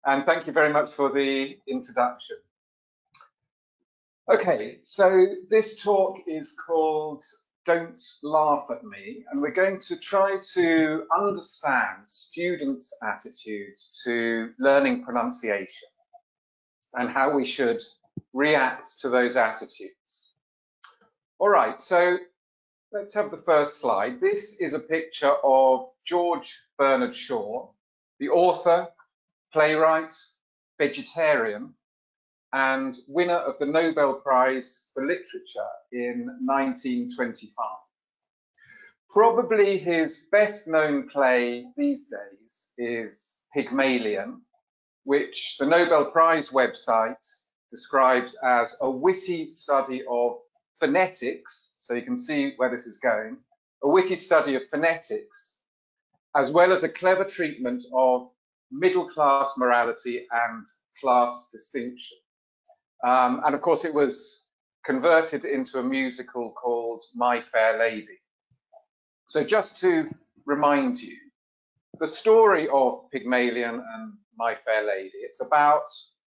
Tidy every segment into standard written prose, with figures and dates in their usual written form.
and thank you very much for the introduction. Okay, so this talk is called Don't Laugh at Me, and we're going to try to understand students' attitudes to learning pronunciation and how we should react to those attitudes. All right, so let's have the first slide. This is a picture of George Bernard Shaw, the author, playwright, vegetarian, and winner of the Nobel Prize for Literature in 1925. Probably his best known play these days is Pygmalion, which the Nobel Prize website describes as a witty study of phonetics, so you can see where this is going, a witty study of phonetics, as well as a clever treatment of middle-class morality and class distinction. And of course, it was converted into a musical called My Fair Lady. So just to remind you, the story of Pygmalion and My Fair Lady, it's about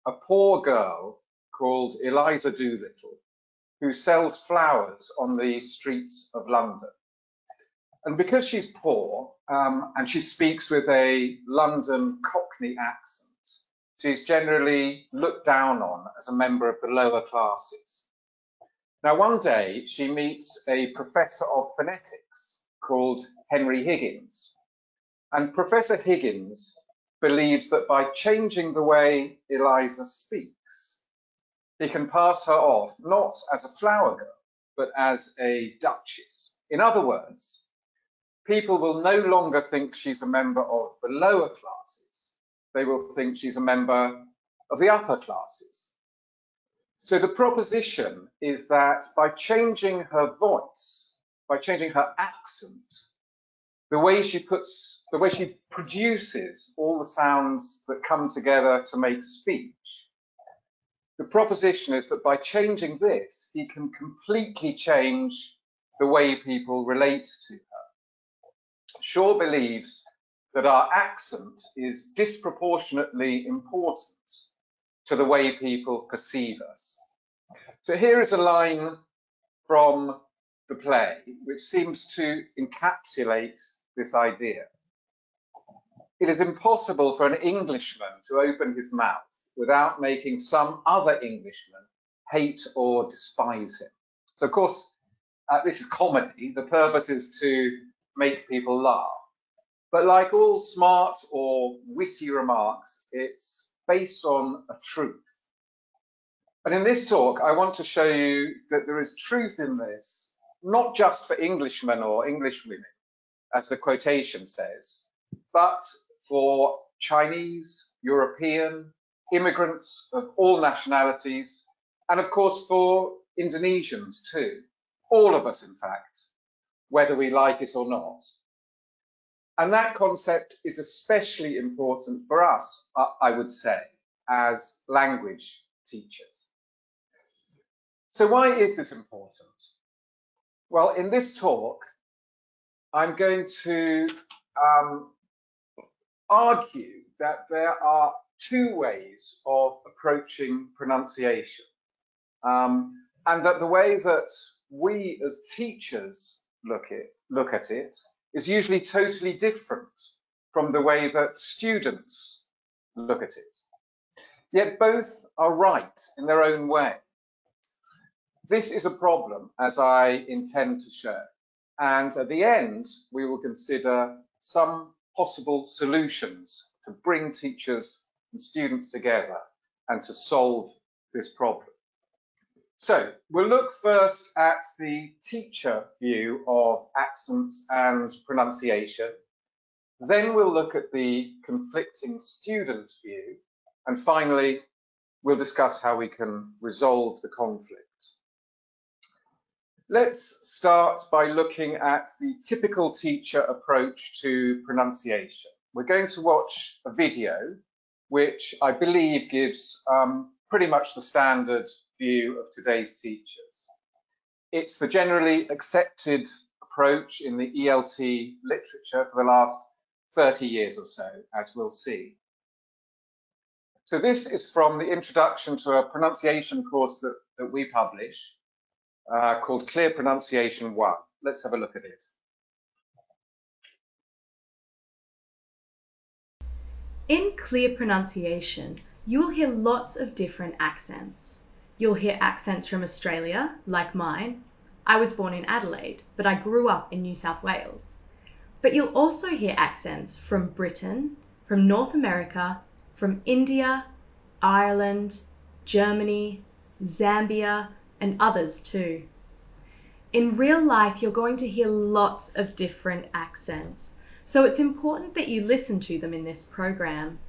a poor girl called Eliza Doolittle who sells flowers on the streets of London. And because she's poor and she speaks with a London Cockney accent, she's generally looked down on as a member of the lower classes. Now, one day she meets a professor of phonetics called Henry Higgins. And Professor Higgins believes that by changing the way Eliza speaks, he can pass her off not as a flower girl, but as a duchess. In other words, people will no longer think she's a member of the lower classes. They will think she's a member of the upper classes. So the proposition is that by changing her voice, by changing her accent, the way she produces all the sounds that come together to make speech, the proposition is that by changing this, he can completely change the way people relate to her. Shaw believes that our accent is disproportionately important to the way people perceive us. So here is a line from the play which seems to encapsulate this idea. It is impossible for an Englishman to open his mouth without making some other Englishman hate or despise him. So of course, this is comedy. The purpose is to make people laugh. But like all smart or witty remarks, it's based on a truth. And in this talk, I want to show you that there is truth in this, not just for Englishmen or English women, as the quotation says, but for Chinese, European, immigrants of all nationalities, and of course for Indonesians too. All of us, in fact, whether we like it or not. And that concept is especially important for us, I would say, as language teachers. So why is this important? Well, in this talk, I'm going to argue that there are two ways of approaching pronunciation, and that the way that we as teachers look at it is usually totally different from the way that students look at it. Yet both are right in their own way. This is a problem, as I intend to show. And at the end, we will consider some possible solutions to bring teachers and students together and to solve this problem. So we'll look first at the teacher view of accent and pronunciation. Then we'll look at the conflicting student view. And finally, we'll discuss how we can resolve the conflict. Let's start by looking at the typical teacher approach to pronunciation. We're going to watch a video, which I believe gives pretty much the standard view of today's teachers. It's the generally accepted approach in the ELT literature for the last 30 years or so, as we'll see. So this is from the introduction to a pronunciation course that we publish called Clear Pronunciation 1. Let's have a look at it. In Clear Pronunciation, you will hear lots of different accents. You'll hear accents from Australia, like mine. I was born in Adelaide, but I grew up in New South Wales. But you'll also hear accents from Britain, from North America, from India, Ireland, Germany, Zambia, and others too. In real life, you're going to hear lots of different accents, so it's important that you listen to them in this program.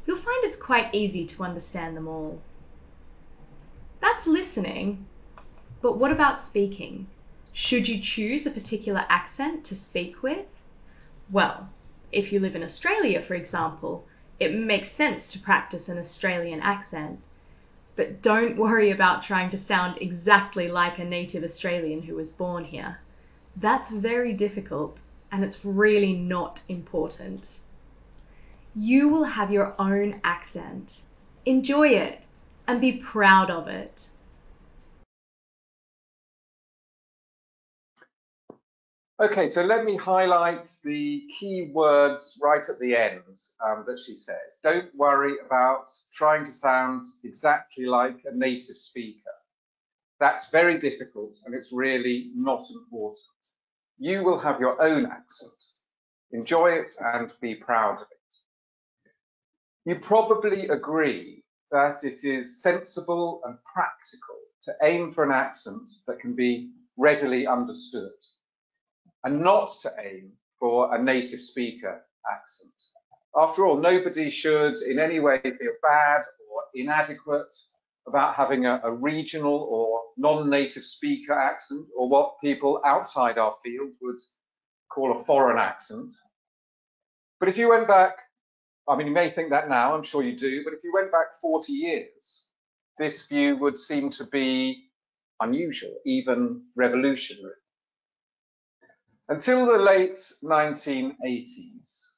You'll find it's quite easy to understand them all. That's listening, but what about speaking? Should you choose a particular accent to speak with? Well, if you live in Australia, for example, it makes sense to practice an Australian accent. But don't worry about trying to sound exactly like a native Australian who was born here. That's very difficult, and it's really not important. You will have your own accent. Enjoy it and be proud of it. Okay, so let me highlight the key words right at the end that she says. Don't worry about trying to sound exactly like a native speaker. That's very difficult and it's really not important. You will have your own accent. Enjoy it and be proud of it. You probably agree that it is sensible and practical to aim for an accent that can be readily understood, and not to aim for a native speaker accent. After all, nobody should in any way feel bad or inadequate about having a regional or non-native speaker accent, or what people outside our field would call a foreign accent. But if you went back, I mean, you may think that now, I'm sure you do, but if you went back 40 years, this view would seem to be unusual, even revolutionary. Until the late 1980s,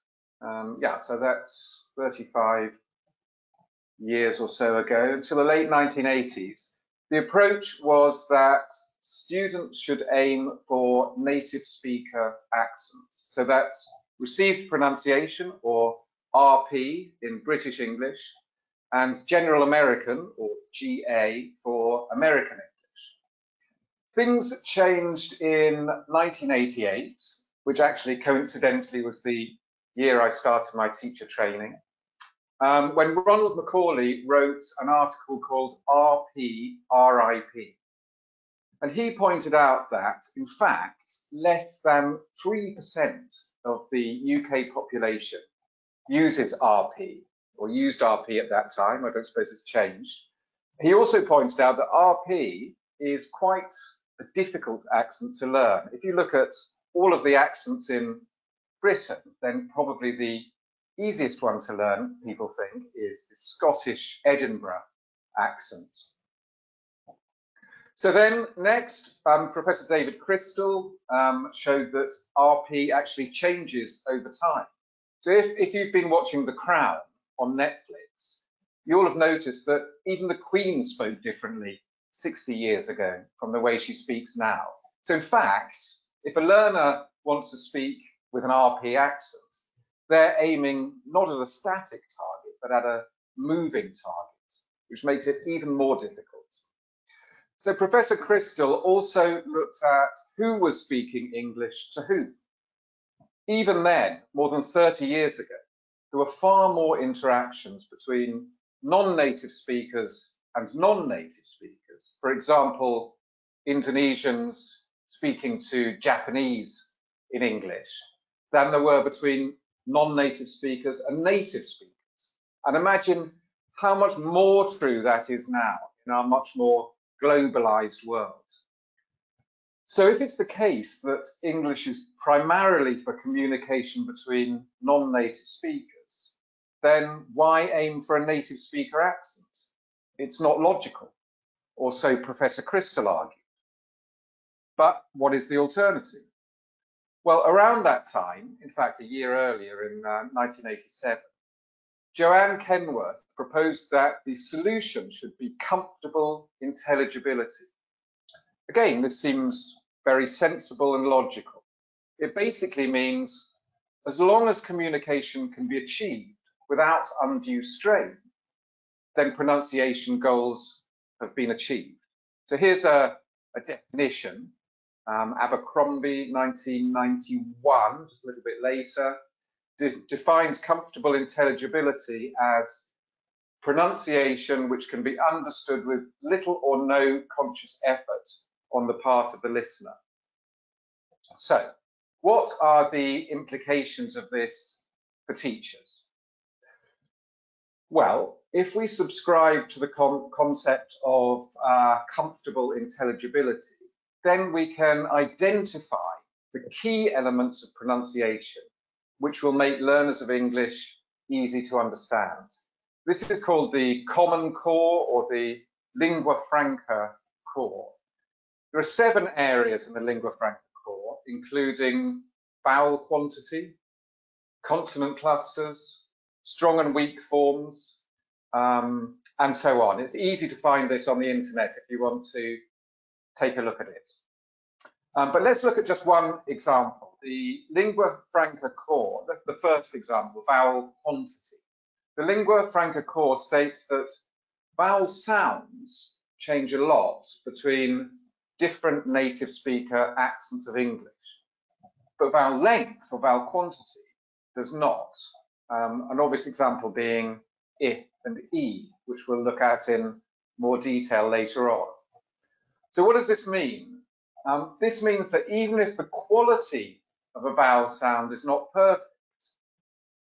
so that's 35 years or so ago, until the late 1980s, the approach was that students should aim for native speaker accents. So that's received pronunciation, or RP in British English, and General American, or GA, for American English. Things changed in 1988, which actually coincidentally was the year I started my teacher training, when Ronald Macaulay wrote an article called RP RIP. And he pointed out that, in fact, less than 3% of the UK population uses RP, or used RP at that time. I don't suppose it's changed. He also pointed out that RP is quite a difficult accent to learn. If you look at all of the accents in Britain, then probably the easiest one to learn, people think, is the Scottish Edinburgh accent. So then next, Professor David Crystal showed that RP actually changes over time. So if you've been watching The Crown on Netflix, you'll have noticed that even the Queen spoke differently 60 years ago from the way she speaks now. So in fact, if a learner wants to speak with an RP accent, they're aiming not at a static target, but at a moving target, which makes it even more difficult. So Professor Crystal also looked at who was speaking English to whom. Even then, more than 30 years ago, there were far more interactions between non-native speakers and non-native speakers. For example, Indonesians speaking to Japanese in English than there were between non-native speakers and native speakers. And imagine how much more true that is now in our much more globalized world. So if it's the case that English is primarily for communication between non-native speakers, then why aim for a native speaker accent? It's not logical, or so Professor Crystal argued. But what is the alternative? Well, around that time, in fact, a year earlier in 1987, Joanne Kenworth proposed that the solution should be comfortable intelligibility. Again, this seems very sensible and logical. It basically means as long as communication can be achieved without undue strain, then pronunciation goals have been achieved. So here's a definition. Abercrombie, 1991, just a little bit later, defines comfortable intelligibility as pronunciation which can be understood with little or no conscious effort on the part of the listener. So, what are the implications of this for teachers? Well, if we subscribe to the concept of comfortable intelligibility, then we can identify the key elements of pronunciation, which will make learners of English easy to understand. This is called the Common Core or the Lingua Franca core. There are 7 areas in the Lingua Franca core, including vowel quantity, consonant clusters, strong and weak forms, and so on. It's easy to find this on the internet if you want to take a look at it. But let's look at just one example. The Lingua Franca core, that's the first example, vowel quantity. The Lingua Franca core states that vowel sounds change a lot between different native speaker accents of English, but vowel length or vowel quantity does not. An obvious example being I and E, which we'll look at in more detail later on. So what does this mean? This means that even if the quality of a vowel sound is not perfect,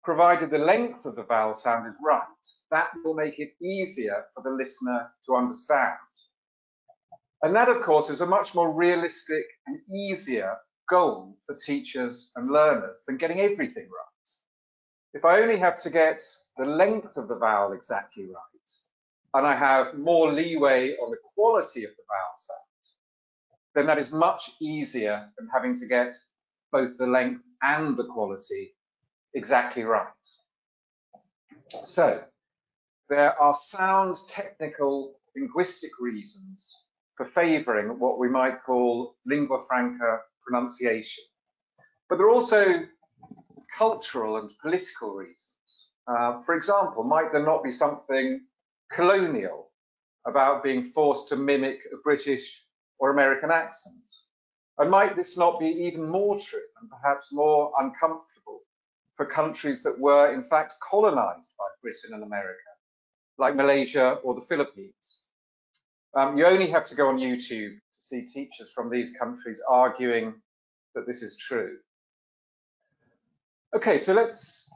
provided the length of the vowel sound is right, that will make it easier for the listener to understand. And that, of course, is a much more realistic and easier goal for teachers and learners than getting everything right. If I only have to get the length of the vowel exactly right, and I have more leeway on the quality of the vowel sound, then that is much easier than having to get both the length and the quality exactly right. So there are sound, technical, linguistic reasons for favouring what we might call lingua franca pronunciation. But there are also cultural and political reasons. For example, might there not be something colonial about being forced to mimic a British or American accent? And might this not be even more true and perhaps more uncomfortable for countries that were in fact colonized by Britain and America, like Malaysia or the Philippines? You only have to go on YouTube to see teachers from these countries arguing that this is true. Okay, so let's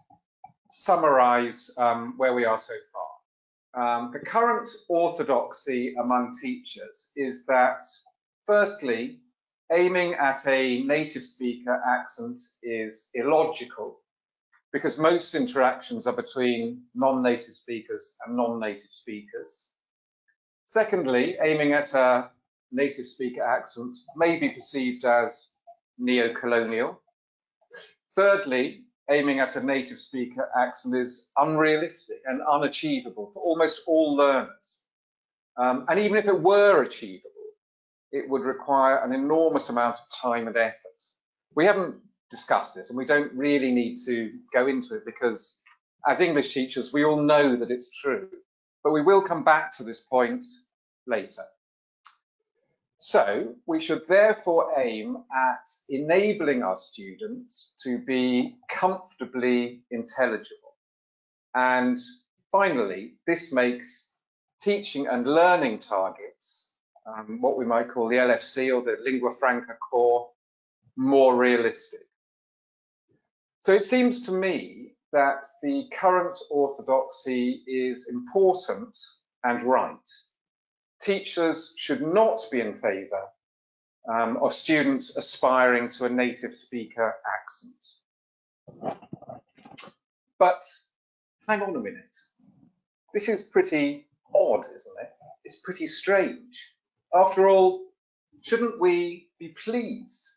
summarize where we are so far. The current orthodoxy among teachers is that, firstly, aiming at a native speaker accent is illogical because most interactions are between non-native speakers and non-native speakers. Secondly, aiming at a native speaker accent may be perceived as neo-colonial. Thirdly, aiming at a native speaker accent is unrealistic and unachievable for almost all learners. And even if it were achievable, it would require an enormous amount of time and effort. We haven't discussed this, and we don't really need to go into it because as English teachers, we all know that it's true, but we will come back to this point later. So we should therefore aim at enabling our students to be comfortably intelligible. And finally, this makes teaching and learning targets, what we might call the LFC or the Lingua Franca core, more realistic. So it seems to me that the current orthodoxy is important and right. Teachers should not be in favour of students aspiring to a native speaker accent. But hang on a minute. This is pretty odd, isn't it? It's pretty strange. After all, shouldn't we be pleased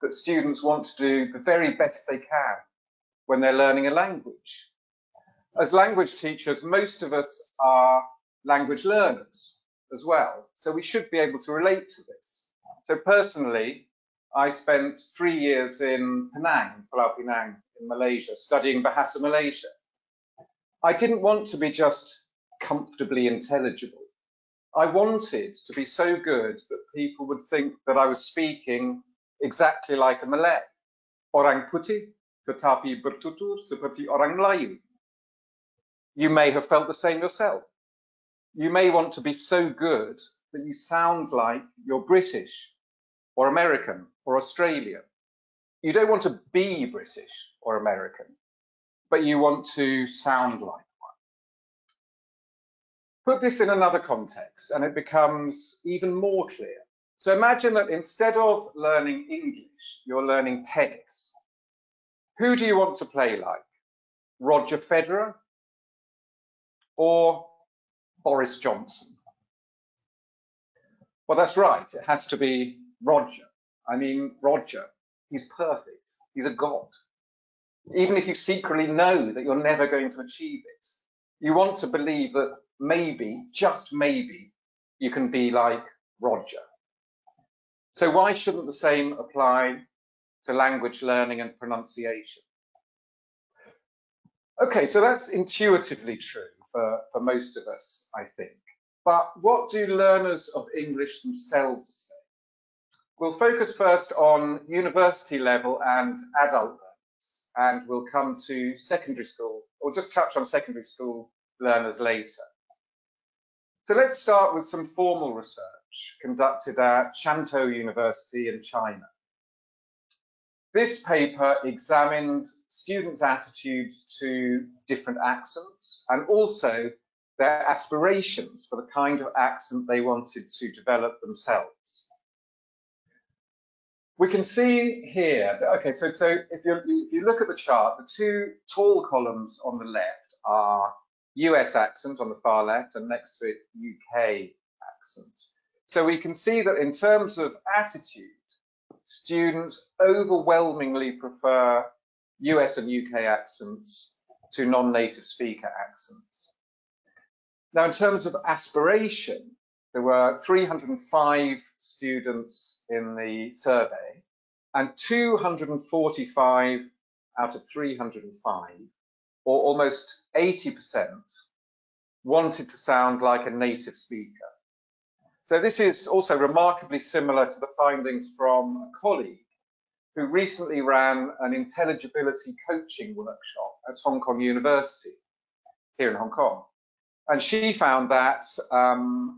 that students want to do the very best they can when they're learning a language? As language teachers, most of us are language learners as well, so we should be able to relate to this. So personally, I spent 3 years in Penang, Pulau Pinang in Malaysia, studying Bahasa Malaysia. I didn't want to be just comfortably intelligible. I wanted to be so good that people would think that I was speaking exactly like a Malay. Orang putih, tetapi bertutur seperti orang Melayu. You may have felt the same yourself. You may want to be so good that you sound like you're British or American or Australian. You don't want to be British or American, but you want to sound like one. Put this in another context and it becomes even more clear. So imagine that instead of learning English, you're learning tennis. Who do you want to play like? Roger Federer or Boris Johnson? Well, that's right. It has to be Roger. I mean, Roger, he's perfect. He's a god. Even if you secretly know that you're never going to achieve it, you want to believe that maybe, just maybe, you can be like Roger. So why shouldn't the same apply to language learning and pronunciation? Okay, so that's intuitively true for most of us, I think. But what do learners of English themselves say? We'll focus first on university level and adult learners, and we'll come to secondary school, or just touch on secondary school learners later. So let's start with some formal research conducted at Shantou University in China. This paper examined students' attitudes to different accents and also their aspirations for the kind of accent they wanted to develop themselves. We can see here, okay, so if you look at the chart, the two tall columns on the left are US accent on the far left and next to it UK accent. So we can see that in terms of attitude, students overwhelmingly prefer US and UK accents to non-native speaker accents. Now, in terms of aspiration, there were 305 students in the survey, and 245 out of 305, or almost 80%, wanted to sound like a native speaker. So this is also remarkably similar to the findings from a colleague who recently ran an intelligibility coaching workshop at Hong Kong University, here in Hong Kong. And she found that,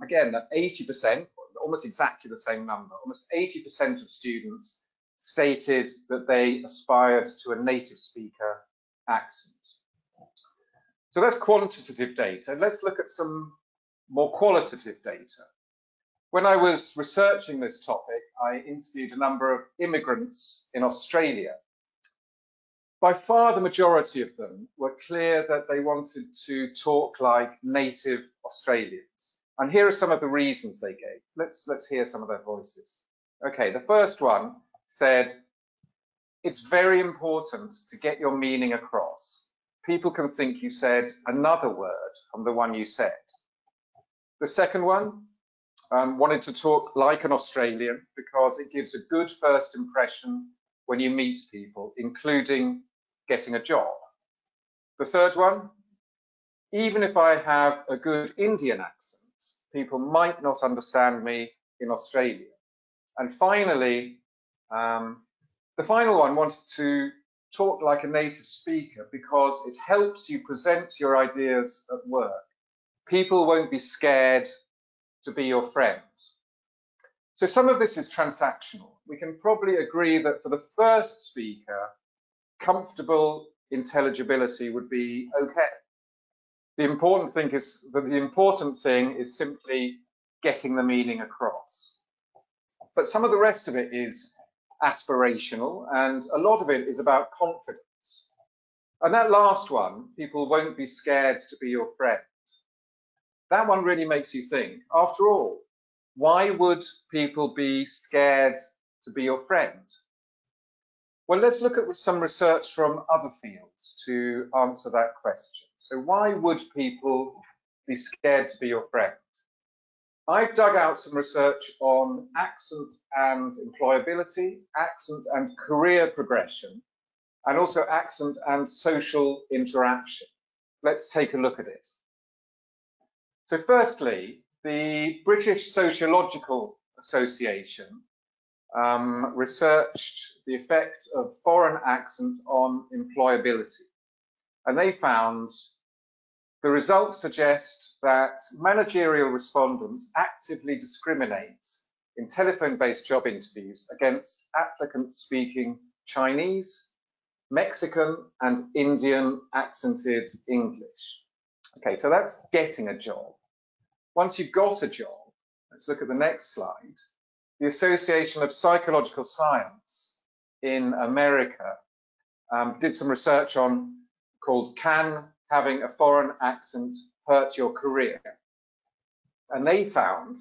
again, that 80%, almost exactly the same number, almost 80% of students stated that they aspired to a native speaker accent. So that's quantitative data. Let's look at some more qualitative data. When I was researching this topic, I interviewed a number of immigrants in Australia. By far, the majority of them were clear that they wanted to talk like native Australians. And here are some of the reasons they gave. Let's hear some of their voices. Okay, the first one said, it's very important to get your meaning across. People can think you said another word from the one you said. The second one wanted to talk like an Australian because it gives a good first impression when you meet people, including getting a job. The third one, even if I have a good Indian accent, people might not understand me in Australia. And finally, the final one wanted to talk like a native speaker because it helps you present your ideas at work. People won't be scared to be your friend. So some of this is transactional. We can probably agree that for the first speaker, comfortable intelligibility would be okay. The important thing is simply getting the meaning across. But some of the rest of it is aspirational, and a lot of it is about confidence. And that last one, people won't be scared to be your friend. That one really makes you think. After all, why would people be scared to be your friend? Well, let's look at some research from other fields to answer that question. So why would people be scared to be your friend? I've dug out some research on accent and employability, accent and career progression, and also accent and social interaction. Let's take a look at it. So firstly, the British Sociological Association researched the effect of foreign accent on employability. And they found the results suggest that managerial respondents actively discriminate in telephone-based job interviews against applicants speaking Chinese, Mexican, and Indian accented English. Okay, so that's getting a job. Once you've got a job, let's look at the next slide. The Association of Psychological Science in America did some research on called Can Having a Foreign Accent Hurt Your Career? And they found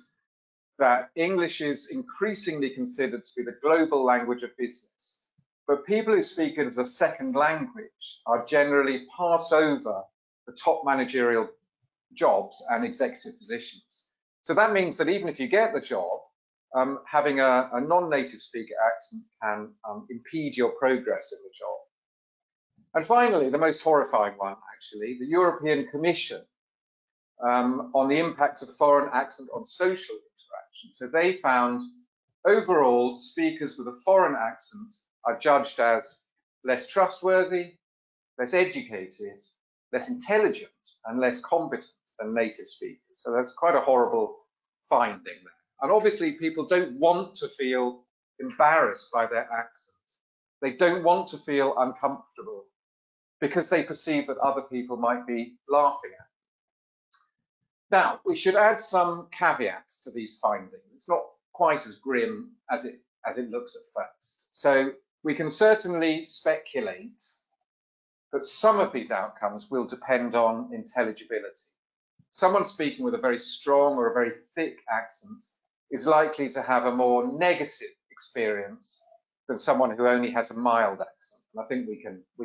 that English is increasingly considered to be the global language of business, but people who speak it as a second language are generally passed over the top managerial jobs and executive positions. So that means that even if you get the job, having a non-native speaker accent can impede your progress in the job. And finally, the most horrifying one, actually, the European Commission on the impact of foreign accent on social interaction. So they found overall speakers with a foreign accent are judged as less trustworthy, less educated, less intelligent, and less competent than native speakers. So that's quite a horrible finding there. And obviously people don't want to feel embarrassed by their accent. They don't want to feel uncomfortable because they perceive that other people might be laughing at them. Now, we should add some caveats to these findings. It's not quite as grim as it looks at first. So we can certainly speculate that some of these outcomes will depend on intelligibility. Someone speaking with a very strong or a very thick accent is likely to have a more negative experience than someone who only has a mild accent. And I think we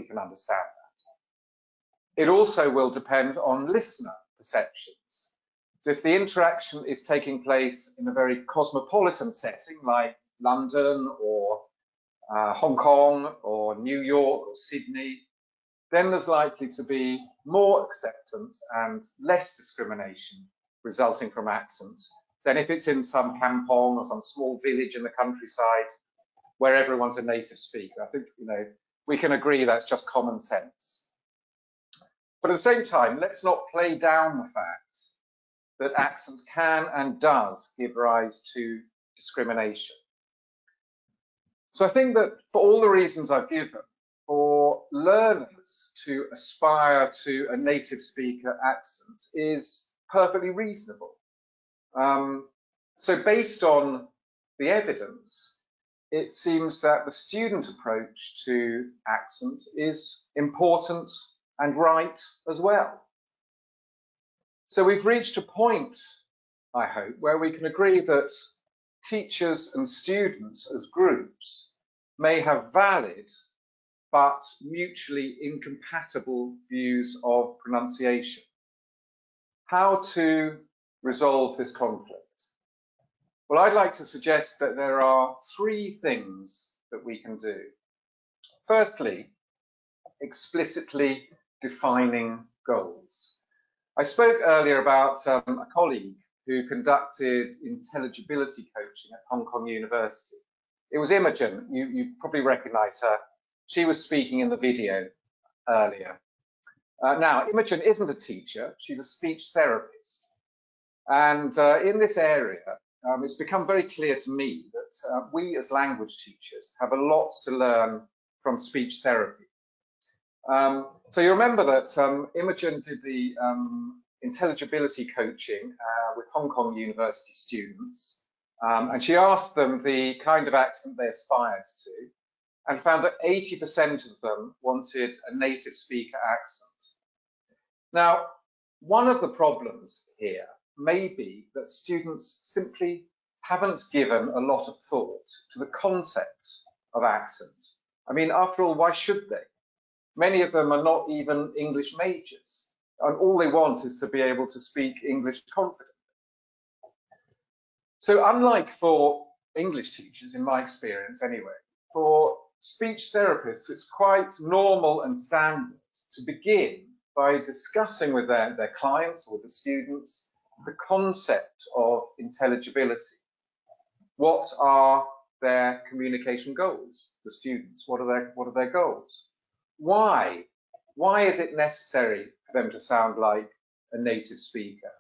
can understand that. It also will depend on listener perceptions. So if the interaction is taking place in a very cosmopolitan setting like London or Hong Kong or New York or Sydney, then there's likely to be more acceptance and less discrimination resulting from accent than if it's in some kampong or some small village in the countryside where everyone's a native speaker. I think, we can agree that's just common sense. But at the same time, let's not play down the fact that accent can and does give rise to discrimination. So I think that for all the reasons I've given, for learners to aspire to a native speaker accent is perfectly reasonable. So based on the evidence, it seems that the student approach to accent is important and right as well. So we've reached a point, I hope, where we can agree that teachers and students as groups may have valid but mutually incompatible views of pronunciation. How to resolve this conflict? Well, I'd like to suggest that there are three things that we can do. Firstly, explicitly defining goals. I spoke earlier about a colleague who conducted intelligibility coaching at Hong Kong University. It was Imogen, you probably recognize her. She was speaking in the video earlier. Now, Imogen isn't a teacher, she's a speech therapist. And in this area, it's become very clear to me that we as language teachers have a lot to learn from speech therapy. So you remember that Imogen did the intelligibility coaching with Hong Kong University students, and she asked them the kind of accent they aspired to, and found that 80% of them wanted a native speaker accent. Now, one of the problems here may be that students simply haven't given a lot of thought to the concept of accent I mean, after all, why should they? Many of them are not even English majors, and all they want is to be able to speak English confidently. So unlike for English teachers, in my experience anyway, for speech therapists, it's quite normal and standard to begin by discussing with their clients or the students the concept of intelligibility. What are their communication goals, the students? What are their goals? Why is it necessary for them to sound like a native speaker?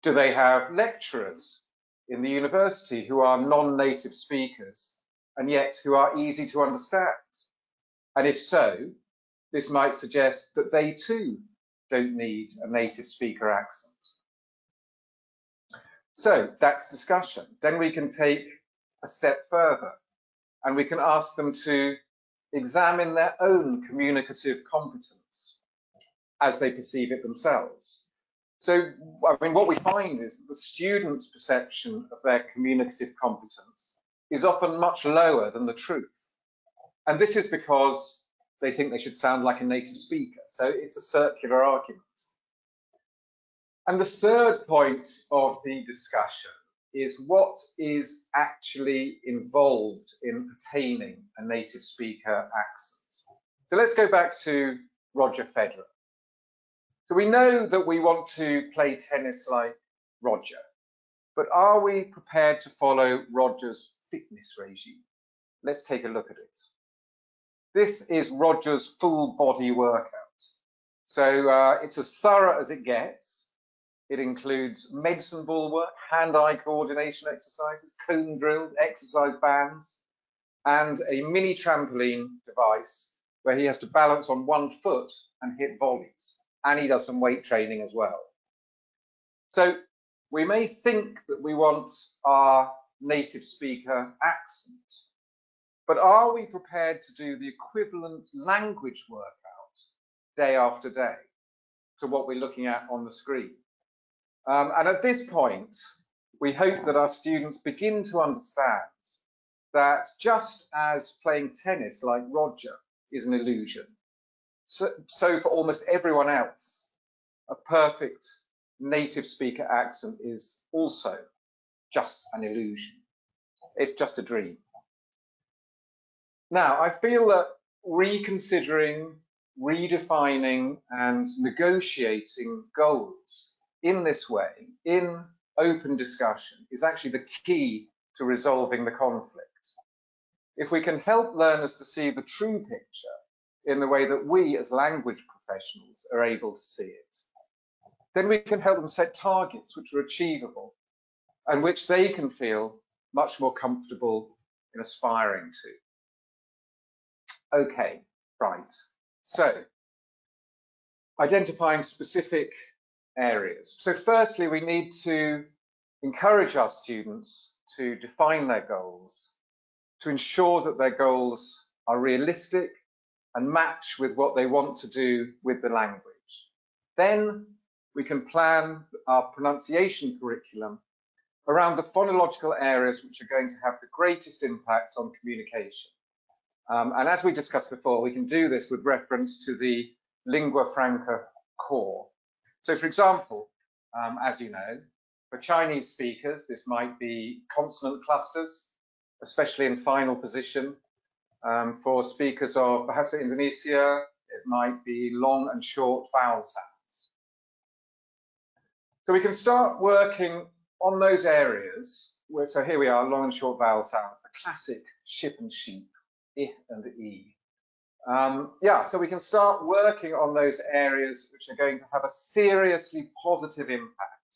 Do they have lecturers in the university who are non-native speakers and yet who are easy to understand? And if so, this might suggest that they too don't need a native speaker accent. So that's discussion. Then we can take a step further and we can ask them to examine their own communicative competence as they perceive it themselves. So, I mean, what we find is that the student's perception of their communicative competence is often much lower than the truth. And this is because they think they should sound like a native speaker. So it's a circular argument. And the third point of the discussion is what is actually involved in attaining a native speaker accent. So let's go back to Roger Federer. So we know that we want to play tennis like Roger, but are we prepared to follow Roger's fitness regime? Let's take a look at it. This is Roger's full body workout. So it's as thorough as it gets. It includes medicine ball work, hand-eye coordination exercises, cone drills, exercise bands, and a mini trampoline device where he has to balance on one foot and hit volleys. And he does some weight training as well. So we may think that we want our native speaker accent, but are we prepared to do the equivalent language workout day after day to what we're looking at on the screen? And at this point, we hope that our students begin to understand that just as playing tennis like Roger is an illusion, so for almost everyone else, a perfect native speaker accent is also just an illusion. It's just a dream. Now, I feel that reconsidering, redefining, and negotiating goals in this way, in open discussion, is actually the key to resolving the conflict. If we can help learners to see the true picture in the way that we as language professionals are able to see it, then we can help them set targets which are achievable and which they can feel much more comfortable in aspiring to. Okay, right. So, identifying specific areas. So firstly, we need to encourage our students to define their goals, to ensure that their goals are realistic and match with what they want to do with the language. Then we can plan our pronunciation curriculum around the phonological areas which are going to have the greatest impact on communication. And as we discussed before, we can do this with reference to the Lingua Franca core. So for example, as you know, for Chinese speakers, this might be consonant clusters, especially in final position. For speakers of Bahasa Indonesia, it might be long and short vowel sounds. So we can start working on those areas. So here we are, long and short vowel sounds, the classic ship and sheep, I and E. So we can start working on those areas which are going to have a seriously positive impact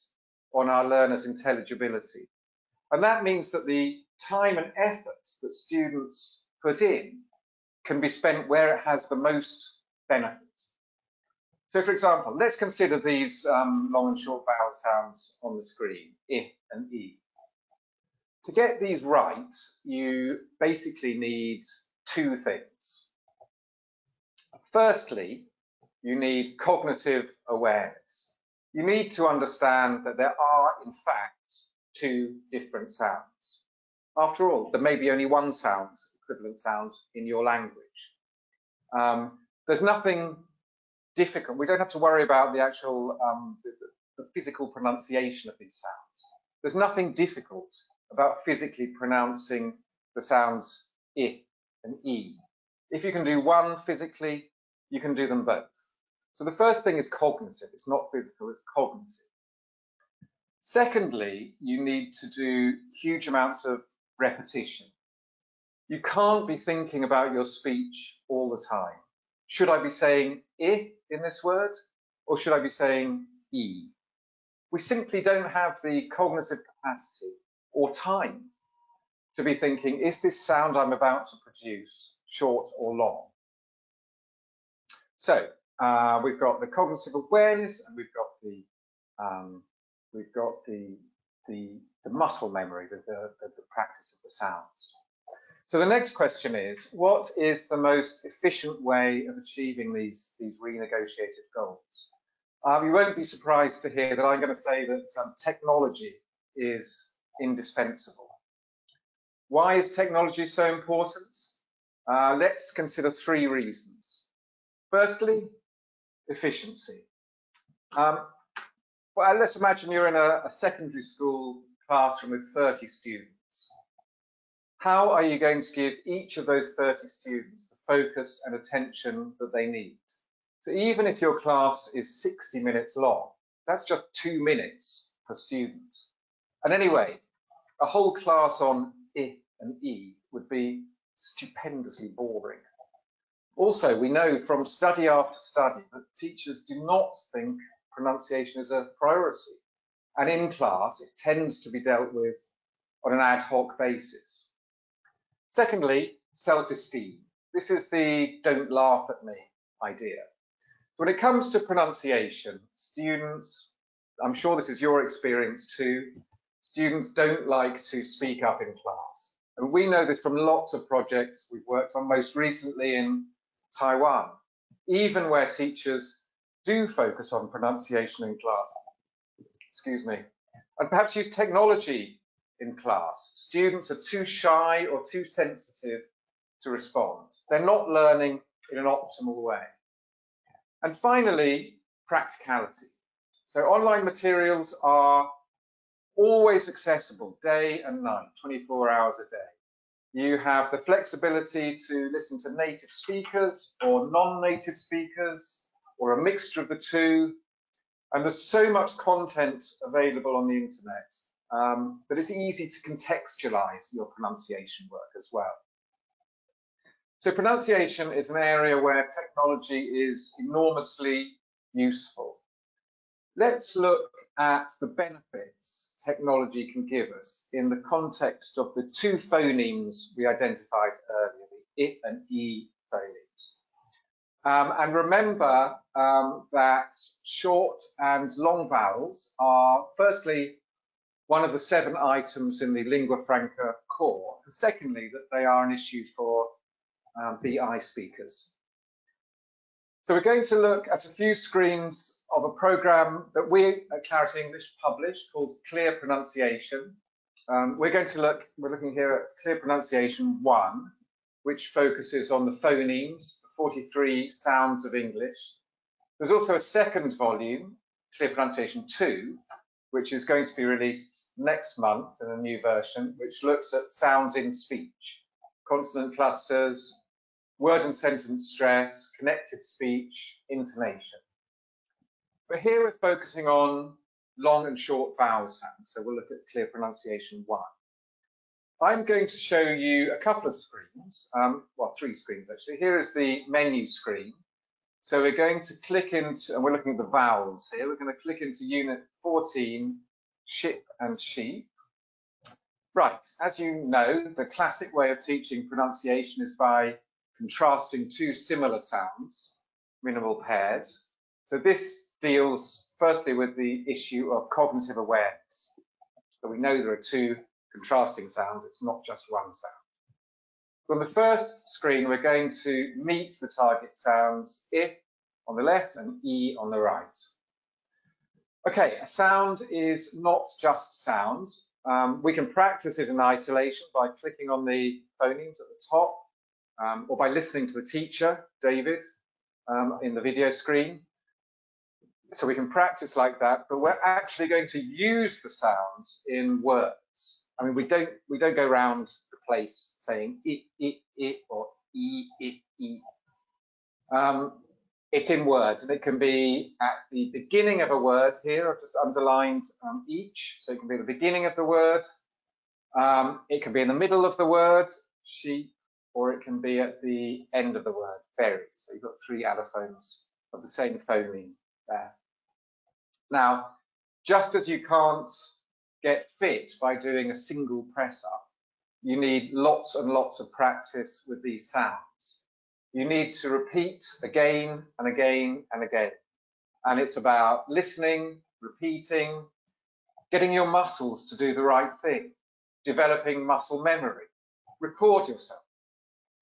on our learners' intelligibility. And that means that the time and effort that students put in can be spent where it has the most benefit. So for example, let's consider these long and short vowel sounds on the screen, I and E. To get these right, you basically need two things. Firstly, you need cognitive awareness. You need to understand that there are, in fact, two different sounds. After all, there may be only one sound equivalent sound in your language. There's nothing difficult. We don't have to worry about the actual the physical pronunciation of these sounds. There's nothing difficult about physically pronouncing the sounds I and E. If you can do one physically, you can do them both. So the first thing is cognitive. It's not physical, it's cognitive. Secondly, you need to do huge amounts of repetition. You can't be thinking about your speech all the time. Should I be saying I in this word, or should I be saying E? We simply don't have the cognitive capacity or time to be thinking, is this sound I'm about to produce short or long? So we've got the cognitive awareness, and we've got the muscle memory, the practice of the sounds. So the next question is, what is the most efficient way of achieving these renegotiated goals? You won't be surprised to hear that I'm going to say that technology is indispensable. Why is technology so important? Let's consider 3 reasons. Firstly, efficiency. Well, let's imagine you're in a secondary school classroom with 30 students. How are you going to give each of those 30 students the focus and attention that they need? So even if your class is 60 minutes long, that's just 2 minutes per student. And anyway, a whole class on I and E would be stupendously boring. Also, we know from study after study that teachers do not think pronunciation is a priority. And in class, it tends to be dealt with on an ad hoc basis. Secondly, self-esteem. This is the don't laugh at me idea. When it comes to pronunciation, students, I'm sure this is your experience too, students don't like to speak up in class. And we know this from lots of projects we've worked on, most recently in Taiwan, even where teachers do focus on pronunciation in class. Excuse me. And perhaps use technology in class. Students are too shy or too sensitive to respond. They're not learning in an optimal way. And finally, practicality. So online materials are always accessible day and night, 24 hours a day. You have the flexibility to listen to native speakers or non-native speakers or a mixture of the two. And there's so much content available on the internet that it's easy to contextualize your pronunciation work as well. So pronunciation is an area where technology is enormously useful. Let's look at the benefits technology can give us in the context of the 2 phonemes we identified earlier, the I and E phonemes. And remember that short and long vowels are, firstly, one of the 7 items in the Lingua Franca core, and secondly, that they are an issue for BI speakers. So we're going to look at a few screens of a program that we at Clarity English published called Clear Pronunciation. We're looking here at Clear Pronunciation 1, which focuses on the phonemes, the 43 sounds of English. There's also a second volume, Clear Pronunciation 2, which is going to be released next month in a new version, which looks at sounds in speech, consonant clusters, word and sentence stress, connected speech, intonation. But here we're focusing on long and short vowel sounds, so we'll look at Clear Pronunciation 1. I'm going to show you a couple of screens, well, 3 screens actually. Here is the menu screen. So we're going to click into, and we're looking at the vowels here, we're going to click into Unit 14, Ship and Sheep. Right, as you know, the classic way of teaching pronunciation is by contrasting 2 similar sounds, minimal pairs. So this deals firstly with the issue of cognitive awareness. So we know there are 2 contrasting sounds, it's not just one sound. On the first screen, we're going to meet the target sounds I on the left and E on the right. Okay, a sound is not just sound, We can practice it in isolation by clicking on the phonemes at the top, or by listening to the teacher, David, in the video screen. So we can practice like that, but we're actually going to use the sounds in words. I mean, we don't go around the place saying it, or it. It's in words, and it can be at the beginning of a word. Here I've just underlined each, so it can be at the beginning of the word. It can be in the middle of the word, sheep, or it can be at the end of the word, berry. So you've got 3 allophones of the same phoneme there. Now, just as you can't get fit by doing a single press up, you need lots and lots of practice with these sounds. You need to repeat again and again and again. And it's about listening, repeating, getting your muscles to do the right thing, developing muscle memory. Record yourself.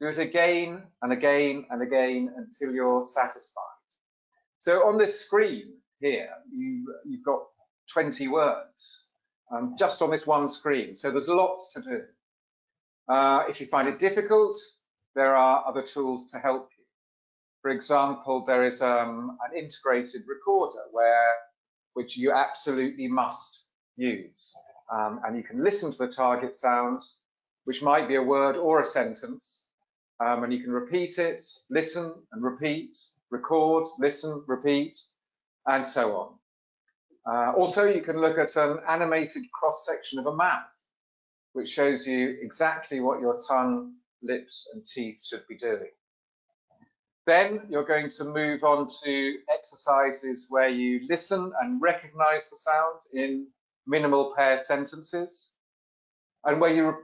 Do it again and again and again until you're satisfied. So on this screen here, you've got 20 words just on this one screen. So there's lots to do. If you find it difficult, there are other tools to help you. For example, there is an integrated recorder which you absolutely must use. And you can listen to the target sound, which might be a word or a sentence, and you can repeat it, listen and repeat, record, listen, repeat, and so on. Also, you can look at an animated cross-section of a mouth, which shows you exactly what your tongue, lips, and teeth should be doing. Then you're going to move on to exercises where you listen and recognize the sound in minimal pair sentences, and where you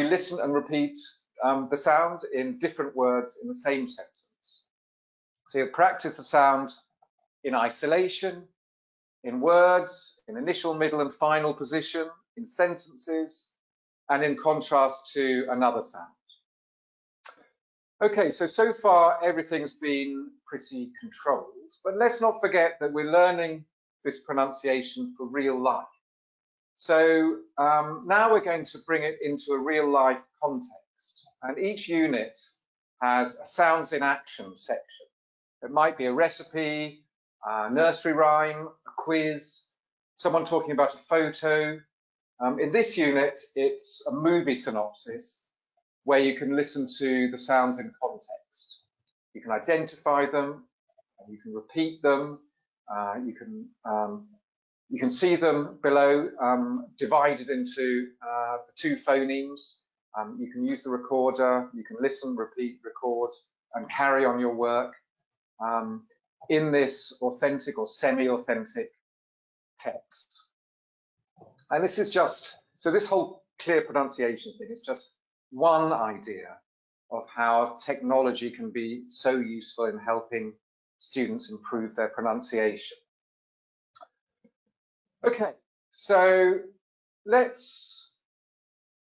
listen and repeat the sound in different words in the same sentence. So you practice the sound in isolation, in words, in initial, middle, and final position, in sentences, and in contrast to another sound. Okay, so far everything's been pretty controlled, but let's not forget that we're learning this pronunciation for real life. So now we're going to bring it into a real life context, and each unit has a sounds in action section. It might be a recipe, a nursery rhyme, a quiz, someone talking about a photo. In this unit, it's a movie synopsis where you can listen to the sounds in context. You can identify them, and you can repeat them. You can see them below, divided into the 2 phonemes. You can use the recorder. You can listen, repeat, record, and carry on your work in this authentic or semi-authentic text. And this is just, so this whole clear pronunciation thing is just one idea of how technology can be so useful in helping students improve their pronunciation. Okay, so let's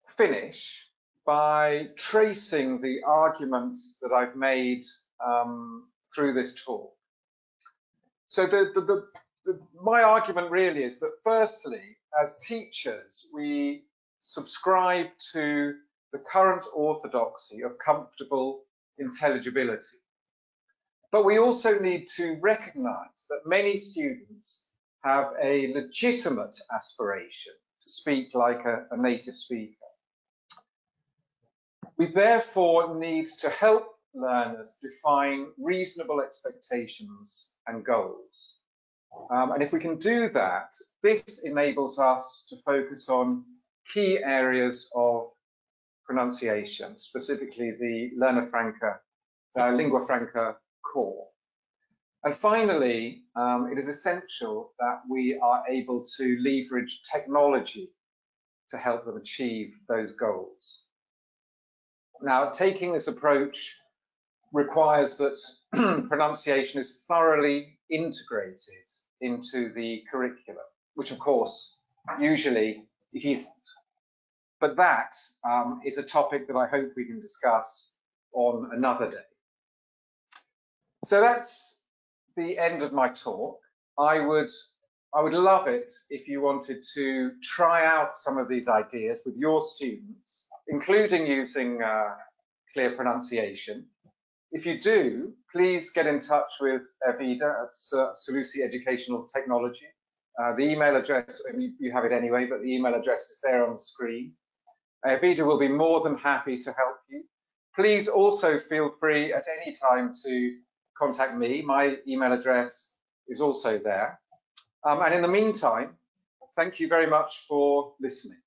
finish by tracing the arguments that I've made through this talk. So my argument really is that firstly, as teachers, we subscribe to the current orthodoxy of comfortable intelligibility. But we also need to recognize that many students have a legitimate aspiration to speak like a native speaker. We therefore need to help learners define reasonable expectations and goals. And if we can do that, this enables us to focus on key areas of pronunciation, specifically the Lingua Franca core. And finally, it is essential that we are able to leverage technology to help them achieve those goals. Now, taking this approach requires that pronunciation is thoroughly integrated into the curriculum, which of course, usually it isn't. But that is a topic that I hope we can discuss on another day. So that's the end of my talk. I would I would love it if you wanted to try out some of these ideas with your students, including using clear pronunciation. If you do, please get in touch with Evida at Solusi Educational Technology. The email address, you have it anyway, but the email address is there on the screen. Evida will be more than happy to help you. Please also feel free at any time to contact me. My email address is also there. And in the meantime, thank you very much for listening.